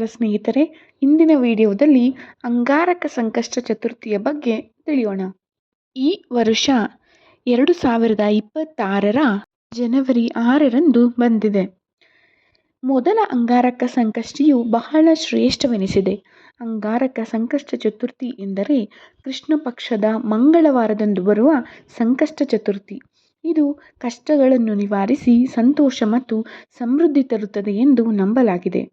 ನಮಸ್ಕಾರ ಸ್ನೇಹಿತರೆ, ಇಂದಿನ ವಿಡಿಯೋದಲ್ಲಿ ಅಂಗಾರಕ ಸಂಕಷ್ಟ ಚತುರ್ಥಿಯ ಬಗ್ಗೆ ತಿಳಿಯೋಣ. ಈ ವರ್ಷ 2026ರ ಜನವರಿ 6ರಂದು ಬಂದಿದೆ. ಮೊದಲ ಅಂಗಾರಕ ಸಂಕಷ್ಟಿಯು ಬಹಳ ಶ್ರೇಷ್ಠವೆನಿಸಿದೆ. ಅಂಗಾರಕ ಸಂಕಷ್ಟ ಚತುರ್ಥಿ ಎಂದರೆ ಕೃಷ್ಣ ಪಕ್ಷದ ಮಂಗಳವಾರದಂದು ಬರುವ ಸಂಕಷ್ಟ ಚತುರ್ಥಿ. ಇದು ಕಷ್ಟಗಳನ್ನು ನಿವಾರಿಸಿ ಸಂತೋಷ ಮತ್ತು ಸಮೃದ್ಧಿ ತರುತ್ತದೆ ಎಂದು ನಂಬಲಾಗಿದೆ.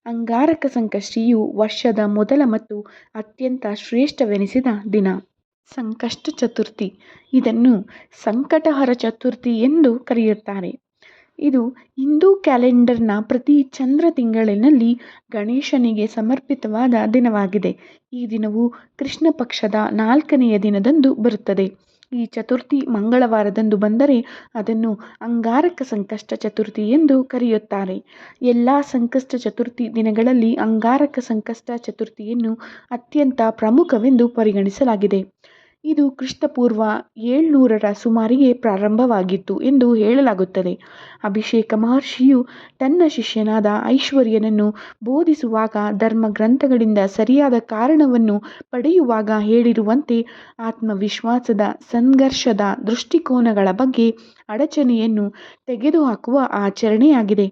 ಅಂಗಾರಕ ಸಂಕಷ್ಟಿಯು ವರ್ಷದ ಮೊದಲ ಮತ್ತು ಅತ್ಯಂತ ಶ್ರೇಷ್ಠವೆನಿಸಿದ ದಿನ. ಸಂಕಷ್ಟ ಚತುರ್ಥಿ ಇದನ್ನು ಸಂಕಟಹರ ಚತುರ್ಥಿ ಎಂದು ಕರೆಯುತ್ತಾರೆ. ಇದು ಹಿಂದೂ ಕ್ಯಾಲೆಂಡರ್ನ ಪ್ರತಿ ಚಂದ್ರ ತಿಂಗಳಿನಲ್ಲಿ ಗಣೇಶನಿಗೆ ಸಮರ್ಪಿತವಾದ ದಿನವಾಗಿದೆ. ಈ ದಿನವು ಕೃಷ್ಣ ಪಕ್ಷದ 4ನೆಯ ದಿನದಂದು ಬರುತ್ತದೆ. ಈ ಚತುರ್ಥಿ ಮಂಗಳವಾರದಂದು ಬಂದರೆ ಅದನ್ನು ಅಂಗಾರಕ ಸಂಕಷ್ಟ ಚತುರ್ಥಿ ಎಂದು ಕರೆಯುತ್ತಾರೆ. ಎಲ್ಲ ಸಂಕಷ್ಟ ಚತುರ್ಥಿ ದಿನಗಳಲ್ಲಿ ಅಂಗಾರಕ ಸಂಕಷ್ಟ ಚತುರ್ಥಿಯನ್ನು ಅತ್ಯಂತ ಪ್ರಮುಖವೆಂದು ಪರಿಗಣಿಸಲಾಗಿದೆ. ಇದು ಕ್ರಿಸ್ತಪೂರ್ವ 700ರ ಸುಮಾರಿಗೆ ಪ್ರಾರಂಭವಾಗಿತ್ತು ಎಂದು ಹೇಳಲಾಗುತ್ತದೆ. ಅಭಿಷೇಕ ಮಹರ್ಷಿಯು ತನ್ನ ಶಿಷ್ಯನಾದ ಐಶ್ವರ್ಯನನ್ನು ಬೋಧಿಸುವಾಗ ಧರ್ಮಗ್ರಂಥಗಳಿಂದ ಸರಿಯಾದ ಕಾರಣವನ್ನು ಪಡೆಯುವಾಗ ಹೇಳಿರುವಂತೆ ಆತ್ಮವಿಶ್ವಾಸದ ಸಂಘರ್ಷದ ದೃಷ್ಟಿಕೋನಗಳ ಬಗ್ಗೆ ಅಡಚಣೆಯನ್ನು ತೆಗೆದುಹಾಕುವ ಆಚರಣೆಯಾಗಿದೆ.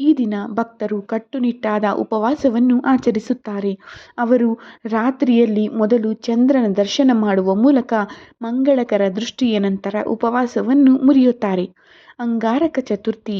ಈ ದಿನ ಭಕ್ತರು ಕಟ್ಟುನಿಟ್ಟಾದ ಉಪವಾಸವನ್ನು ಆಚರಿಸುತ್ತಾರೆ. ಅವರು ರಾತ್ರಿಯಲ್ಲಿ ಮೊದಲು ಚಂದ್ರನ ದರ್ಶನ ಮಾಡುವ ಮೂಲಕ ಮಂಗಳಕರ ದೃಷ್ಟಿಯ ನಂತರ ಉಪವಾಸವನ್ನು ಮುರಿಯುತ್ತಾರೆ. ಅಂಗಾರಕ ಚತುರ್ಥಿ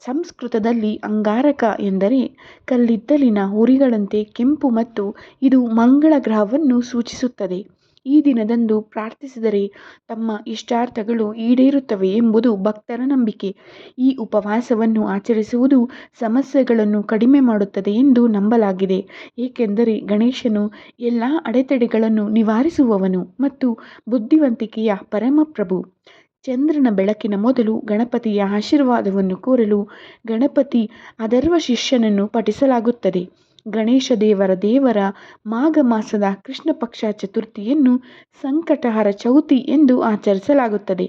ಸಂಸ್ಕೃತದಲ್ಲಿ ಅಂಗಾರಕ ಎಂದರೆ ಕಲ್ಲಿದ್ದಲಿನ ಹುರಿಗಳಂತೆ ಕೆಂಪು ಮತ್ತು ಇದು ಮಂಗಳ ಗ್ರಹವನ್ನು ಸೂಚಿಸುತ್ತದೆ. ಈ ದಿನದಂದು ಪ್ರಾರ್ಥಿಸಿದರೆ ತಮ್ಮ ಇಷ್ಟಾರ್ಥಗಳು ಈಡೇರುತ್ತವೆ ಎಂಬುದು ಭಕ್ತರ ನಂಬಿಕೆ. ಈ ಉಪವಾಸವನ್ನು ಆಚರಿಸುವುದು ಸಮಸ್ಯೆಗಳನ್ನು ಕಡಿಮೆ ಮಾಡುತ್ತದೆ ಎಂದು ನಂಬಲಾಗಿದೆ. ಏಕೆಂದರೆ ಗಣೇಶನು ಎಲ್ಲ ಅಡೆತಡೆಗಳನ್ನು ನಿವಾರಿಸುವವನು ಮತ್ತು ಬುದ್ಧಿವಂತಿಕೆಯ ಪರಮಪ್ರಭು. ಚಂದ್ರನ ಬೆಳಕಿನ ಮೊದಲು ಗಣಪತಿಯ ಆಶೀರ್ವಾದವನ್ನು ಕೋರಲು ಗಣಪತಿ ಅಥರ್ವ ಶೀರ್ಷನನ್ನು ಪಠಿಸಲಾಗುತ್ತದೆ. ಗಣೇಶ ದೇವರ ಮಾಘ ಮಾಸದ ಕೃಷ್ಣ ಪಕ್ಷ ಚತುರ್ಥಿಯನ್ನು ಸಂಕಟಹರ ಚೌತಿ ಎಂದು ಆಚರಿಸಲಾಗುತ್ತದೆ.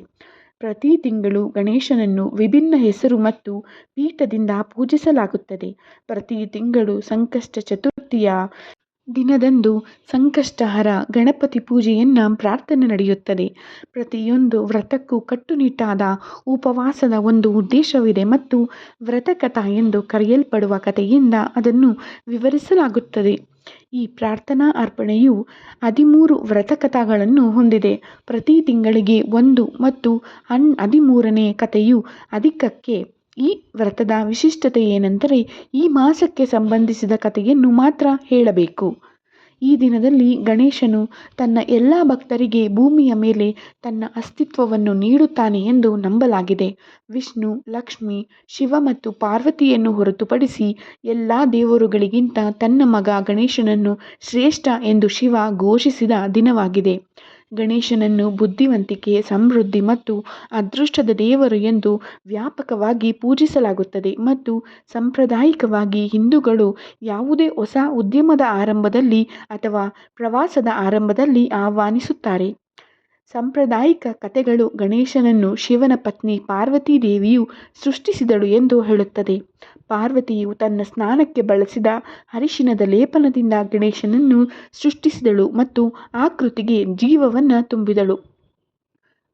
ಪ್ರತಿ ತಿಂಗಳು ಗಣೇಶನನ್ನು ವಿಭಿನ್ನ ಹೆಸರು ಮತ್ತು ಪೀಠದಿಂದ ಪೂಜಿಸಲಾಗುತ್ತದೆ. ಪ್ರತಿ ತಿಂಗಳು ಸಂಕಷ್ಟ ಚತುರ್ಥಿಯ ದಿನದಂದು ಸಂಕಷ್ಟಹರ ಗಣಪತಿ ಪೂಜೆಯನ್ನ ಪ್ರಾರ್ಥನೆ ನಡೆಯುತ್ತದೆ. ಪ್ರತಿಯೊಂದು ವ್ರತಕ್ಕೂ ಕಟ್ಟುನಿಟ್ಟಾದ ಉಪವಾಸದ ಒಂದು ಉದ್ದೇಶವಿದೆ ಮತ್ತು ವ್ರತಕಥಾ ಎಂದು ಕರೆಯಲ್ಪಡುವ ಕಥೆಯಿಂದ ಅದನ್ನು ವಿವರಿಸಲಾಗುತ್ತದೆ. ಈ ಪ್ರಾರ್ಥನಾ ಅರ್ಪಣೆಯು 13 ವ್ರತಕಥಾಗಳನ್ನು ಹೊಂದಿದೆ. ಪ್ರತಿ ತಿಂಗಳಿಗೆ ಒಂದು ಮತ್ತು 13ನೇ ಕಥೆಯು ಅಧಿಕಕ್ಕೆ. ಈ ವ್ರತದ ವಿಶಿಷ್ಟತೆ ಏನೆಂದರೆ ಈ ಮಾಸಕ್ಕೆ ಸಂಬಂಧಿಸಿದ ಕಥೆಯನ್ನು ಮಾತ್ರ ಹೇಳಬೇಕು. ಈ ದಿನದಲ್ಲಿ ಗಣೇಶನು ತನ್ನ ಎಲ್ಲ ಭಕ್ತರಿಗೆ ಭೂಮಿಯ ಮೇಲೆ ತನ್ನ ಅಸ್ತಿತ್ವವನ್ನು ನೀಡುತ್ತಾನೆ ಎಂದು ನಂಬಲಾಗಿದೆ. ವಿಷ್ಣು, ಲಕ್ಷ್ಮಿ, ಶಿವ ಮತ್ತು ಪಾರ್ವತಿಯನ್ನು ಹೊರತುಪಡಿಸಿ ಎಲ್ಲ ದೇವರುಗಳಿಗಿಂತ ತನ್ನ ಮಗ ಗಣೇಶನನ್ನು ಶ್ರೇಷ್ಠ ಎಂದು ಶಿವ ಘೋಷಿಸಿದ ದಿನವಾಗಿದೆ. ಗಣೇಶನನ್ನು ಬುದ್ಧಿವಂತಿಕೆ, ಸಮೃದ್ಧಿ ಮತ್ತು ಅದೃಷ್ಟದ ದೇವರು ಎಂದು ವ್ಯಾಪಕವಾಗಿ ಪೂಜಿಸಲಾಗುತ್ತದೆ ಮತ್ತು ಸಾಂಪ್ರದಾಯಿಕವಾಗಿ ಹಿಂದೂಗಳು ಯಾವುದೇ ಹೊಸ ಉದ್ಯಮದ ಆರಂಭದಲ್ಲಿ ಅಥವಾ ಪ್ರವಾಸದ ಆರಂಭದಲ್ಲಿ ಆಹ್ವಾನಿಸುತ್ತಾರೆ. ಸಾಂಪ್ರದಾಯಿಕ ಕಥೆಗಳು ಗಣೇಶನನ್ನು ಶಿವನ ಪತ್ನಿ ಪಾರ್ವತಿ ದೇವಿಯು ಸೃಷ್ಟಿಸಿದಳು ಎಂದು ಹೇಳುತ್ತದೆ. ಪಾರ್ವತಿಯು ತನ್ನ ಸ್ನಾನಕ್ಕೆ ಬಳಸಿದ ಅರಿಶಿನದ ಲೇಪನದಿಂದ ಗಣೇಶನನ್ನು ಸೃಷ್ಟಿಸಿದಳು ಮತ್ತು ಆಕೃತಿಗೆ ಜೀವವನ್ನು ತುಂಬಿದಳು.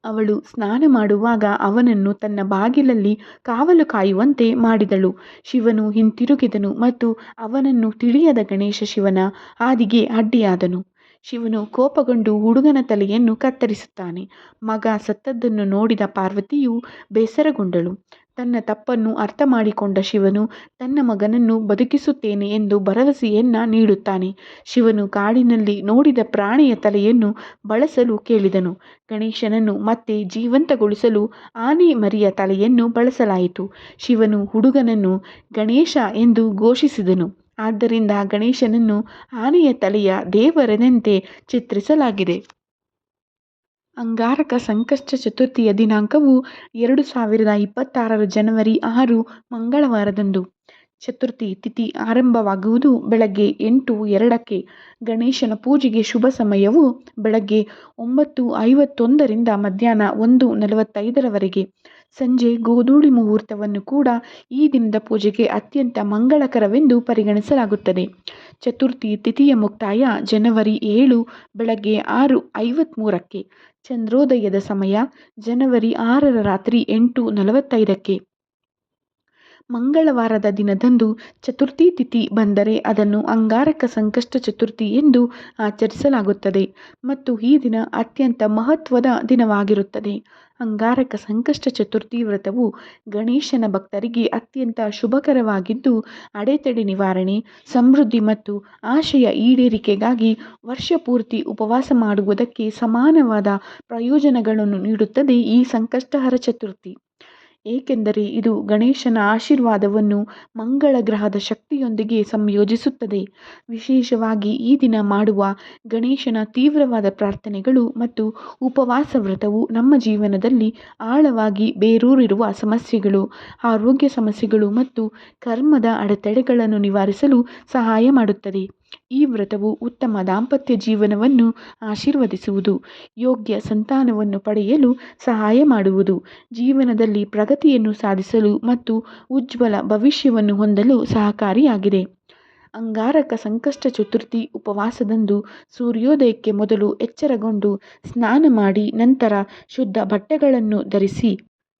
ಅವಳು ಸ್ನಾನ ಮಾಡುವಾಗ ಅವನನ್ನು ತನ್ನ ಬಾಗಿಲಲ್ಲಿ ಕಾವಲು ಕಾಯುವಂತೆ ಮಾಡಿದಳು. ಶಿವನು ಹಿಂತಿರುಗಿದನು ಮತ್ತು ಅವನನ್ನು ತಿಳಿಯದ ಗಣೇಶ ಶಿವನ ಹಾದಿಗೆ ಅಡ್ಡಿಯಾದನು. ಶಿವನು ಕೋಪಗೊಂಡು ಹುಡುಗನ ತಲೆಯನ್ನು ಕತ್ತರಿಸುತ್ತಾನೆ. ಮಗ ಸತ್ತದ್ದನ್ನು ನೋಡಿದ ಪಾರ್ವತಿಯು ಬೇಸರಗೊಂಡಳು. ತನ್ನ ತಪ್ಪನ್ನು ಅರ್ಥ ಮಾಡಿಕೊಂಡ ಶಿವನು ತನ್ನ ಮಗನನ್ನು ಬದುಕಿಸುತ್ತೇನೆ ಎಂದು ಭರವಸೆಯನ್ನ ನೀಡುತ್ತಾನೆ. ಶಿವನು ಕಾಡಿನಲ್ಲಿ ನೋಡಿದ ಪ್ರಾಣಿಯ ತಲೆಯನ್ನು ಬಳಸಲು ಕೇಳಿದನು. ಗಣೇಶನನ್ನು ಮತ್ತೆ ಜೀವಂತಗೊಳಿಸಲು ಆನೆ ಮರಿಯ ತಲೆಯನ್ನು ಬಳಸಲಾಯಿತು. ಶಿವನು ಹುಡುಗನನ್ನು ಗಣೇಶ ಎಂದು ಘೋಷಿಸಿದನು. ಆದ್ದರಿಂದ ಗಣೇಶನನ್ನು ಆನೆಯ ತಲೆಯ ದೇವರೆಂದೇ ಚಿತ್ರಿಸಲಾಗಿದೆ. ಅಂಗಾರಕ ಸಂಕಷ್ಟ ಚತುರ್ಥಿಯ ದಿನಾಂಕವು 2026ರ ಜನವರಿ 6 ಮಂಗಳವಾರದಂದು. ಚತುರ್ಥಿ ತಿಥಿ ಆರಂಭವಾಗುವುದು ಬೆಳಗ್ಗೆ 8:02ಕ್ಕೆ. ಗಣೇಶನ ಪೂಜೆಗೆ ಶುಭ ಸಮಯವು ಬೆಳಗ್ಗೆ 9:51ರಿಂದ ಮಧ್ಯಾಹ್ನ 1:45ರವರೆಗೆ. ಸಂಜೆ ಗೋಧೂಳಿ ಮುಹೂರ್ತವನ್ನು ಕೂಡ ಈ ದಿನದ ಪೂಜೆಗೆ ಅತ್ಯಂತ ಮಂಗಳಕರವೆಂದು ಪರಿಗಣಿಸಲಾಗುತ್ತದೆ. ಚತುರ್ಥಿ ತಿಥಿಯ ಮುಕ್ತಾಯ ಜನವರಿ 7 ಬೆಳಗ್ಗೆ 6:53ಕ್ಕೆ. ಚಂದ್ರೋದಯದ ಸಮಯ ಜನವರಿ 6ರ ರಾತ್ರಿ 8:45ಕ್ಕೆ. ಮಂಗಳವಾರದ ದಿನದಂದು ಚತುರ್ಥಿ ತಿಥಿ ಬಂದರೆ ಅದನ್ನು ಅಂಗಾರಕ ಸಂಕಷ್ಟ ಚತುರ್ಥಿ ಎಂದು ಆಚರಿಸಲಾಗುತ್ತದೆ ಮತ್ತು ಈ ದಿನ ಅತ್ಯಂತ ಮಹತ್ವದ ದಿನವಾಗಿರುತ್ತದೆ. ಅಂಗಾರಕ ಸಂಕಷ್ಟ ಚತುರ್ಥಿ ವ್ರತವು ಗಣೇಶನ ಭಕ್ತರಿಗೆ ಅತ್ಯಂತ ಶುಭಕರವಾಗಿದ್ದು, ಅಡೆತಡೆ ನಿವಾರಣೆ, ಸಮೃದ್ಧಿ ಮತ್ತು ಆಶಯ ಈಡೇರಿಕೆಗಾಗಿ ವರ್ಷಪೂರ್ತಿ ಉಪವಾಸ ಮಾಡುವುದಕ್ಕೆ ಸಮಾನವಾದ ಪ್ರಯೋಜನಗಳನ್ನು ನೀಡುತ್ತದೆ. ಈ ಸಂಕಷ್ಟಹರ ಚತುರ್ಥಿ ಏಕೆಂದರೆ ಇದು ಗಣೇಶನ ಆಶೀರ್ವಾದವನ್ನು ಮಂಗಳ ಗ್ರಹದ ಶಕ್ತಿಯೊಂದಿಗೆ ಸಂಯೋಜಿಸುತ್ತದೆ. ವಿಶೇಷವಾಗಿ ಈ ದಿನ ಮಾಡುವ ಗಣೇಶನ ತೀವ್ರವಾದ ಪ್ರಾರ್ಥನೆಗಳು ಮತ್ತು ಉಪವಾಸ ವ್ರತವು ನಮ್ಮ ಜೀವನದಲ್ಲಿ ಆಳವಾಗಿ ಬೇರೂರಿರುವ ಸಮಸ್ಯೆಗಳು, ಆರೋಗ್ಯ ಸಮಸ್ಯೆಗಳು ಮತ್ತು ಕರ್ಮದ ಅಡೆತಡೆಗಳನ್ನು ನಿವಾರಿಸಲು ಸಹಾಯ ಮಾಡುತ್ತದೆ. ಈ ವ್ರತವು ಉತ್ತಮ ದಾಂಪತ್ಯ ಜೀವನವನ್ನು ಆಶೀರ್ವದಿಸುವುದು, ಯೋಗ್ಯ ಸಂತಾನವನ್ನು ಪಡೆಯಲು ಸಹಾಯ ಮಾಡುವುದು, ಜೀವನದಲ್ಲಿ ಪ್ರಗತಿಯನ್ನು ಸಾಧಿಸಲು ಮತ್ತು ಉಜ್ವಲ ಭವಿಷ್ಯವನ್ನು ಹೊಂದಲು ಸಹಕಾರಿಯಾಗಿದೆ. ಅಂಗಾರಕ ಸಂಕಷ್ಟ ಚತುರ್ಥಿ ಉಪವಾಸದಂದು ಸೂರ್ಯೋದಯಕ್ಕೆ ಮೊದಲು ಎಚ್ಚರಗೊಂಡು ಸ್ನಾನ ಮಾಡಿ ನಂತರ ಶುದ್ಧ ಬಟ್ಟೆಗಳನ್ನು ಧರಿಸಿ.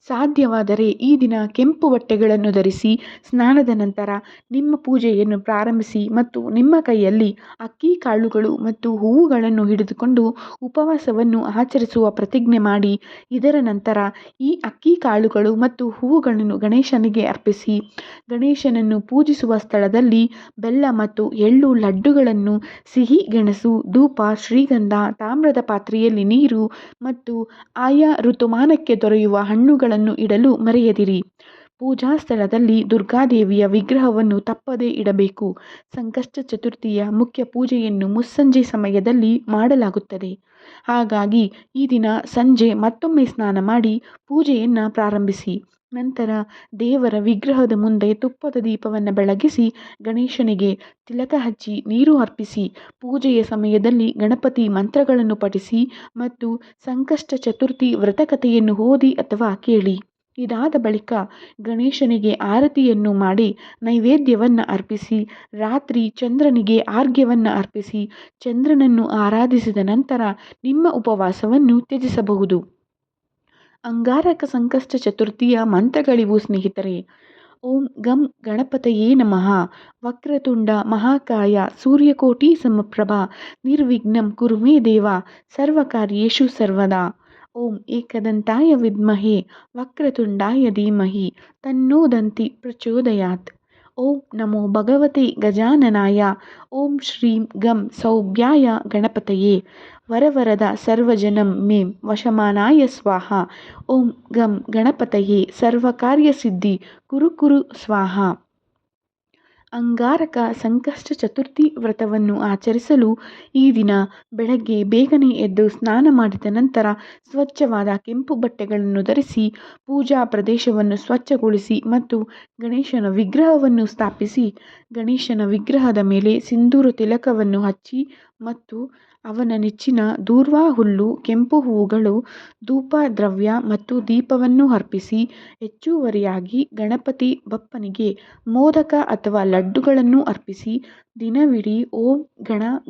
ಸಾಧ್ಯವಾದರೆ ಈ ದಿನ ಕೆಂಪು ಬಟ್ಟೆಗಳನ್ನು ಧರಿಸಿ ಸ್ನಾನದ ನಂತರ ನಿಮ್ಮ ಪೂಜೆಯನ್ನು ಪ್ರಾರಂಭಿಸಿ ಮತ್ತು ನಿಮ್ಮ ಕೈಯಲ್ಲಿ ಅಕ್ಕಿ ಕಾಳುಗಳು ಮತ್ತು ಹೂವುಗಳನ್ನು ಹಿಡಿದುಕೊಂಡು ಉಪವಾಸವನ್ನು ಆಚರಿಸುವ ಪ್ರತಿಜ್ಞೆ ಮಾಡಿ. ಇದರ ನಂತರ ಈ ಅಕ್ಕಿ ಕಾಳುಗಳು ಮತ್ತು ಹೂವುಗಳನ್ನು ಗಣೇಶನಿಗೆ ಅರ್ಪಿಸಿ. ಗಣೇಶನನ್ನು ಪೂಜಿಸುವ ಸ್ಥಳದಲ್ಲಿ ಬೆಲ್ಲ ಮತ್ತು ಎಳ್ಳು ಲಡ್ಡುಗಳನ್ನು, ಸಿಹಿ ಗೆಣಸು, ಧೂಪ, ಶ್ರೀಗಂಧ, ತಾಮ್ರದ ಪಾತ್ರೆಯಲ್ಲಿ ನೀರು ಮತ್ತು ಆಯಾ ಋತುಮಾನಕ್ಕೆ ದೊರೆಯುವ ಹಣ್ಣುಗಳನ್ನು ಇಡಲು ಮರೆಯದಿರಿ. ಪೂಜಾ ಸ್ಥಳದಲ್ಲಿ ದುರ್ಗಾದೇವಿಯ ವಿಗ್ರಹವನ್ನು ತಪ್ಪದೇ ಇಡಬೇಕು. ಸಂಕಷ್ಟ ಚತುರ್ಥಿಯ ಮುಖ್ಯ ಪೂಜೆಯನ್ನು ಮುಸ್ಸಂಜೆ ಸಮಯದಲ್ಲಿ ಮಾಡಲಾಗುತ್ತದೆ. ಹಾಗಾಗಿ ಈ ದಿನ ಸಂಜೆ ಮತ್ತೊಮ್ಮೆ ಸ್ನಾನ ಮಾಡಿ ಪೂಜೆಯನ್ನು ಪ್ರಾರಂಭಿಸಿ. ನಂತರ ದೇವರ ವಿಗ್ರಹದ ಮುಂದೆ ತುಪ್ಪದ ದೀಪವನ್ನು ಬೆಳಗಿಸಿ ಗಣೇಶನಿಗೆ ತಿಲಕ ಹಚ್ಚಿ ನೀರು ಅರ್ಪಿಸಿ. ಪೂಜೆಯ ಸಮಯದಲ್ಲಿ ಗಣಪತಿ ಮಂತ್ರಗಳನ್ನು ಪಠಿಸಿ ಮತ್ತು ಸಂಕಷ್ಟ ಚತುರ್ಥಿ ವ್ರತಕಥೆಯನ್ನು ಓದಿ ಅಥವಾ ಕೇಳಿ. ಇದಾದ ಬಳಿಕ ಗಣೇಶನಿಗೆ ಆರತಿಯನ್ನು ಮಾಡಿ ನೈವೇದ್ಯವನ್ನು ಅರ್ಪಿಸಿ. ರಾತ್ರಿ ಚಂದ್ರನಿಗೆ ಅರ್ಘ್ಯವನ್ನು ಅರ್ಪಿಸಿ ಚಂದ್ರನನ್ನು ಆರಾಧಿಸಿದ ನಂತರ ನಿಮ್ಮ ಉಪವಾಸವನ್ನು ತ್ಯಜಿಸಬಹುದು. ಅಂಗಾರಕ ಸಂಕಷ್ಟ ಚತುರ್ಥಿಯ ಮಂತ್ರಗಳಿವು ಸ್ನೇಹಿತರೆ. ಓಂ ಗಂ ಗಣಪತಯೇ ನಮಃ. ವಕ್ರತುಂಡ ಮಹಾಕಾಯ ಸೂರ್ಯಕೋಟಿ ಸಮಪ್ರಭಾ ನಿರ್ವಿಘ್ನಂ ಕುರು ಮೇ ದೇವ ಸರ್ವಕಾರ್ಯೇಷು ಸರ್ವದಾ. ಓಂ ಏಕದಂತಾಯ ವಿದ್ಮಹೇ ವಕ್ರತುಂಡಾಯ ಧೀಮಹಿ ತನ್ನೋ ದಂತಿ ಪ್ರಚೋದಯಾತ್. ಓಂ ನಮೋ ಭಗವತೆ ಗಜಾನನಾಯ. ಓಂ ಶ್ರೀಂ ಗಂ ಸೌಭ್ಯಾಯ ಗಣಪತಯೇ ವರವರದ ಸರ್ವಜನಂ ಮೇಂ ವಶಮಾನಾಯ ಸ್ವಾಹ. ಓಂ ಗಂ ಗಣಪತಯೇ ಸರ್ವಕಾರ್ಯಸಿದ್ಧಿ ಕುರು ಕುರು ಸ್ವಾಹ. ಅಂಗಾರಕ ಸಂಕಷ್ಟ ಚತುರ್ಥಿ ವ್ರತವನ್ನು ಆಚರಿಸಲು ಈ ದಿನ ಬೆಳಗ್ಗೆ ಬೇಗನೆ ಎದ್ದು ಸ್ನಾನ ಮಾಡಿದ ನಂತರ ಸ್ವಚ್ಛವಾದ ಕೆಂಪು ಬಟ್ಟೆಗಳನ್ನು ಧರಿಸಿ ಪೂಜಾ ಪ್ರದೇಶವನ್ನು ಸ್ವಚ್ಛಗೊಳಿಸಿ ಮತ್ತು ಗಣೇಶನ ವಿಗ್ರಹವನ್ನು ಸ್ಥಾಪಿಸಿ. ಗಣೇಶನ ವಿಗ್ರಹದ ಮೇಲೆ ಸಿಂಧೂರ ತಿಲಕವನ್ನು ಹಚ್ಚಿ ಮತ್ತು ಅವನ ನೆಚ್ಚಿನ ದೂರ್ವಾ ಹುಲ್ಲು, ಕೆಂಪು ಹೂವುಗಳು, ಧೂಪ ದ್ರವ್ಯ ಮತ್ತು ದೀಪವನ್ನು ಅರ್ಪಿಸಿ. ಹೆಚ್ಚುವರಿಯಾಗಿ ಗಣಪತಿ ಬಪ್ಪನಿಗೆ ಮೋದಕ ಅಥವಾ ಲಡ್ಡುಗಳನ್ನು ಅರ್ಪಿಸಿ. ದಿನವಿಡೀ ಓಂ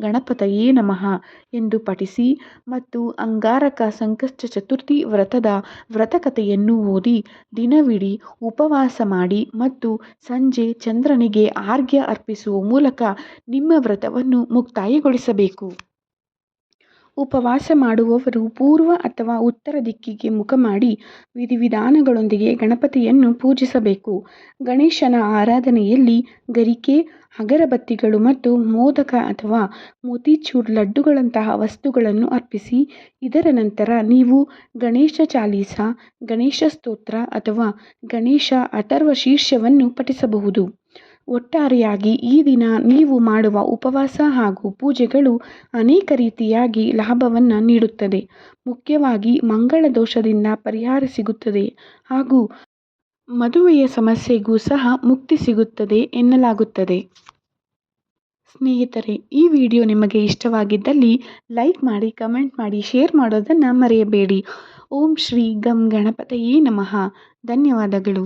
ಗಣಪತಯೇ ನಮಃ ಎಂದು ಪಠಿಸಿ ಮತ್ತು ಅಂಗಾರಕ ಸಂಕಷ್ಟ ಚತುರ್ಥಿ ವ್ರತದ ವ್ರತಕಥೆಯನ್ನು ಓದಿ ದಿನವಿಡೀ ಉಪವಾಸ ಮಾಡಿ ಮತ್ತು ಸಂಜೆ ಚಂದ್ರನಿಗೆ ಅರ್ಘ್ಯ ಅರ್ಪಿಸುವ ಮೂಲಕ ನಿಮ್ಮ ವ್ರತವನ್ನು ಮುಕ್ತಾಯಗೊಳಿಸಬೇಕು. ಉಪವಾಸ ಮಾಡುವವರು ಪೂರ್ವ ಅಥವಾ ಉತ್ತರ ದಿಕ್ಕಿಗೆ ಮುಖ ಮಾಡಿ ವಿಧಿವಿಧಾನಗಳೊಂದಿಗೆ ಗಣಪತಿಯನ್ನು ಪೂಜಿಸಬೇಕು. ಗಣೇಶನ ಆರಾಧನೆಯಲ್ಲಿ ಗರಿಕೆ, ಅಗರಬತ್ತಿಗಳು ಮತ್ತು ಮೋದಕ ಅಥವಾ ಮೋತಿಚೂರ್ ಲಡ್ಡುಗಳಂತಹ ವಸ್ತುಗಳನ್ನು ಅರ್ಪಿಸಿ. ಇದರ ನಂತರ ನೀವು ಗಣೇಶ ಚಾಲೀಸ, ಗಣೇಶ ಸ್ತೋತ್ರ ಅಥವಾ ಗಣೇಶ ಅಥರ್ವ ಶೀರ್ಷವನ್ನು ಪಠಿಸಬಹುದು. ಒಟ್ಟಾರೆಯಾಗಿ ಈ ದಿನ ನೀವು ಮಾಡುವ ಉಪವಾಸ ಹಾಗೂ ಪೂಜೆಗಳು ಅನೇಕ ರೀತಿಯಾಗಿ ಲಾಭವನ್ನು ನೀಡುತ್ತದೆ. ಮುಖ್ಯವಾಗಿ ಮಂಗಳ ದೋಷದಿಂದ ಪರಿಹಾರ ಸಿಗುತ್ತದೆ ಹಾಗೂ ಮದುವೆಯ ಸಮಸ್ಯೆಗೂ ಸಹ ಮುಕ್ತಿ ಸಿಗುತ್ತದೆ ಎನ್ನಲಾಗುತ್ತದೆ. ಸ್ನೇಹಿತರೆ, ಈ ವಿಡಿಯೋ ನಿಮಗೆ ಇಷ್ಟವಾಗಿದ್ದಲ್ಲಿ ಲೈಕ್ ಮಾಡಿ, ಕಮೆಂಟ್ ಮಾಡಿ, ಶೇರ್ ಮಾಡೋದನ್ನು ಮರೆಯಬೇಡಿ. ಓಂ ಶ್ರೀ ಗಂ ಗಣಪತಯೇ ನಮಃ. ಧನ್ಯವಾದಗಳು.